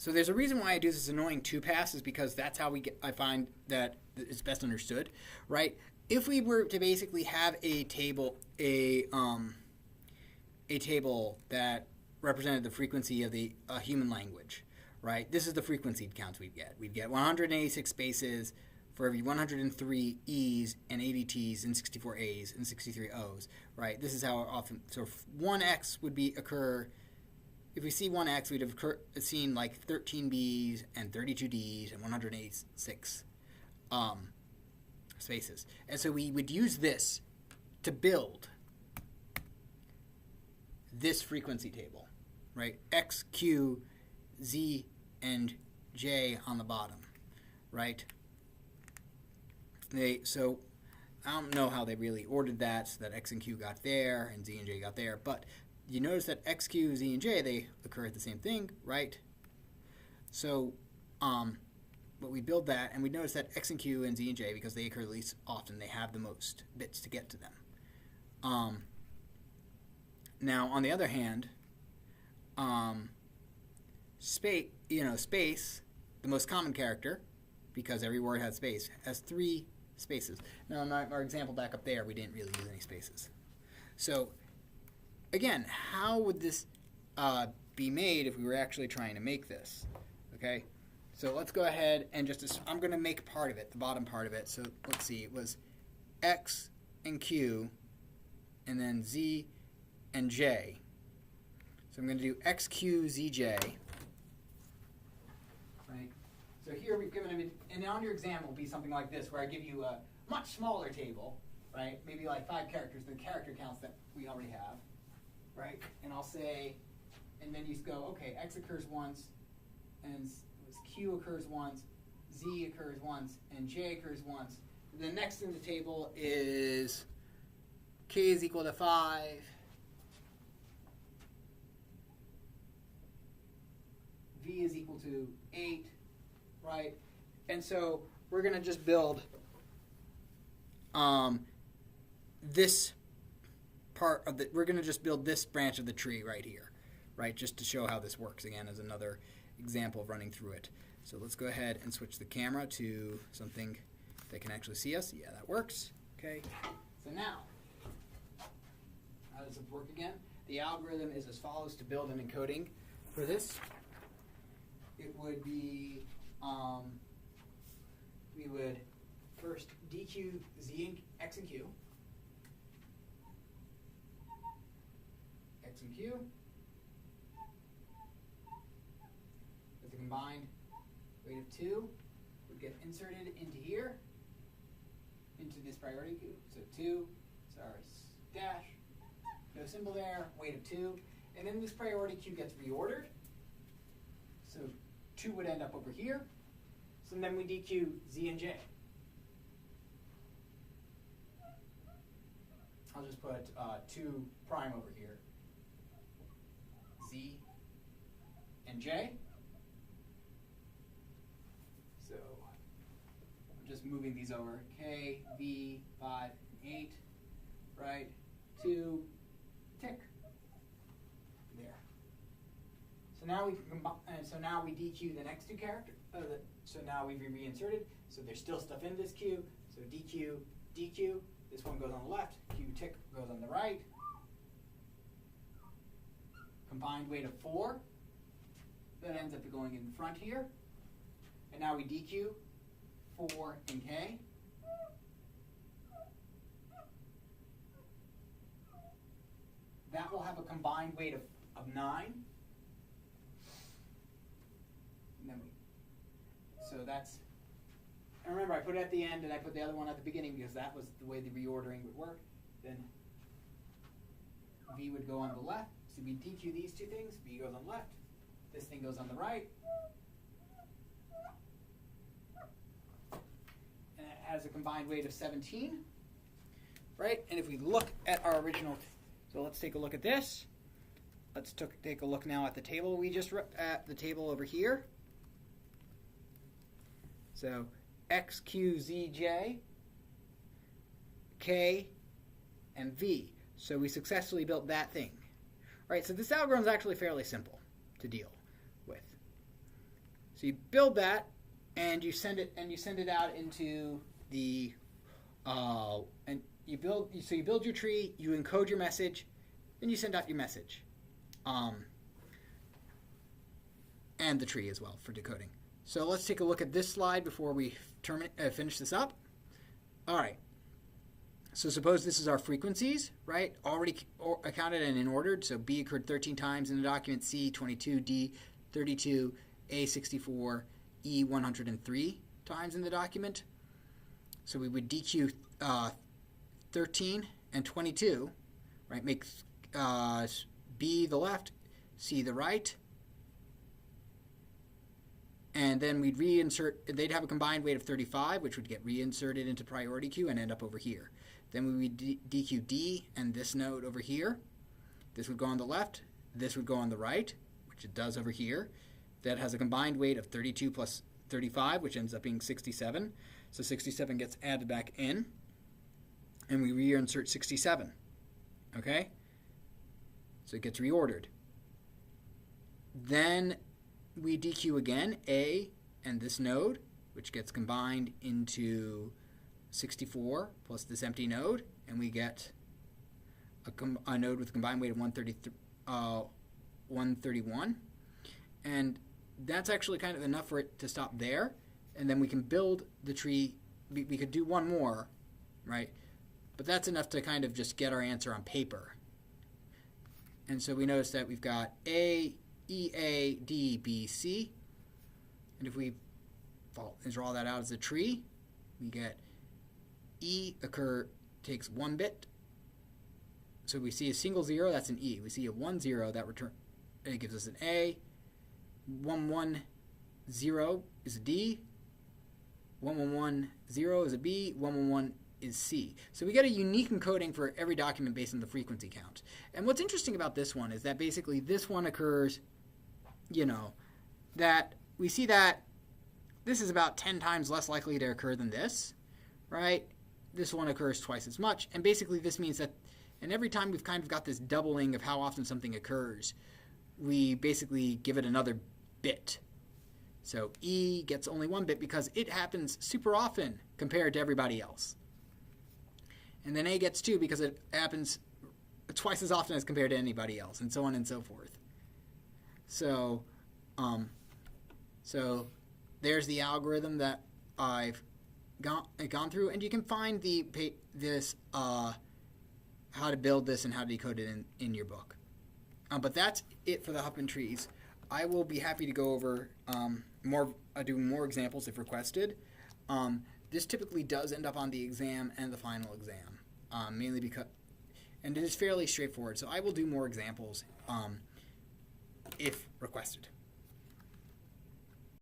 So there's a reason why I do this annoying two pass is because that's how I find that it's best understood, right? If we were to basically have a table that represented the frequency of the human language, right? This is the frequency counts we'd get. We'd get 186 spaces for every 103 E's and 80 T's and 64 A's and 63 O's, right? This is how often, so 1X would occur. If we see 1X, we'd have seen like 13 B's and 32 D's and 186 spaces. And so we would use this to build this frequency table, right? X, Q, Z, and J on the bottom, right? So I don't know how they really ordered that, so that X and Q got there and Z and J got there, but you notice that X, Q, Z, and J, they occur at the same thing, right? So, but we build that, and we notice that X and Q and Z and J, because they occur least often, they have the most bits to get to them. Now, on the other hand, space, the most common character, because every word has space, has 3 spaces. Now, in our example back up there, we didn't really use any spaces. So, again, how would this be made if we were actually trying to make this? Okay, so let's go ahead and I'm going to make part of it, the bottom part of it. So let's see, it was X and Q, and then Z and J. So I'm going to do X, Q, Z, J. Right. So here we've given them, and on your exam will be something like this, where I give you a much smaller table, right? Maybe like 5 characters, the character counts that we already have, right? And I'll say, and then you go, okay, X occurs once, and Q occurs once, Z occurs once, and J occurs once. And then next in the table is K is equal to 5. V is equal to 8, right? And so we're going to just build this part of we're going to just build this branch of the tree right here, right? Just to show how this works again as another example of running through it. So let's go ahead and switch the camera to something that can actually see us. Yeah, that works. Okay. So now, how does it work again? The algorithm is as follows to build an encoding for this. It would be, we would first DQ Z and X and Q. X and Q. With the combined weight of 2 would get inserted into here, into this priority queue. So 2, sorry, dash, no symbol there, weight of 2. And then this priority queue gets reordered. So 2 would end up over here. So then we DQ Z and J. I'll just put 2 prime over here. Z and J. So I'm just moving these over. K, V, 5, and 8. Right? 2, tick. There. So now we can combine, and so now we DQ the next 2 characters. So now we've reinserted. So there's still stuff in this queue. So DQ, DQ. This one goes on the left. Q tick goes on the right. Combined weight of 4. That ends up going in front here. And now we DQ 4 and K. That will have a combined weight of 9. And then so that's, and remember I put it at the end and I put the other one at the beginning because that was the way the reordering would work. Then V would go on the left. So we DQ these 2 things. V goes on the left. This thing goes on the right. And it has a combined weight of 17. Right? And if we look at our original, so let's take a look at this. Let's take a look now at the table we just at the table over here. So X, Q, Z, J, K, and V. So we successfully built that thing. All right, so this algorithm is actually fairly simple to deal with. So you build that, and you send it out into the and you build your tree, you encode your message, then you send out your message, and the tree as well for decoding. So let's take a look at this slide before we finish this up. All right. So suppose this is our frequencies, right? Already accounted and in ordered. So B occurred 13 times in the document, C 22, D 32, A 64, E 103 times in the document. So we would DQ 13 and 22, right? Make B the left, C the right. And then we'd reinsert, they'd have a combined weight of 35, which would get reinserted into priority queue and end up over here. Then we would DQ D and this node over here. This would go on the left. This would go on the right, which it does over here. That has a combined weight of 32 plus 35, which ends up being 67. So 67 gets added back in, and we reinsert 67. Okay? So it gets reordered. Then we DQ again A and this node, which gets combined into 64 plus this empty node, and we get a node with a combined weight of 131. And that's actually kind of enough for it to stop there. And then we can build the tree. We could do one more, right? But that's enough to kind of just get our answer on paper. And so we notice that we've got A, E, A, D, B, C. And if we draw that out as a tree, we get E takes 1 bit. So we see a single 0, that's an E. We see a 1 0, it gives us an A. 1 1 0 is a D. 1 1 1 0 is a B. 1 1 1 is C. So we get a unique encoding for every document based on the frequency count. And what's interesting about this one is that basically this one occurs, that we see that this is about 10 times less likely to occur than this, right? This one occurs twice as much. And basically this means that, and every time we've kind of got this doubling of how often something occurs, we basically give it another bit. So E gets only 1 bit because it happens super often compared to everybody else. And then A gets 2 because it happens twice as often as compared to anybody else, and so on and so forth. So, so there's the algorithm that I've gone through, and you can find how to build this and how to decode it in your book. But that's it for the Huffman trees. I will be happy to go over do more examples if requested. This typically does end up on the exam and the final exam, mainly because, and it is fairly straightforward. So I will do more examples if requested.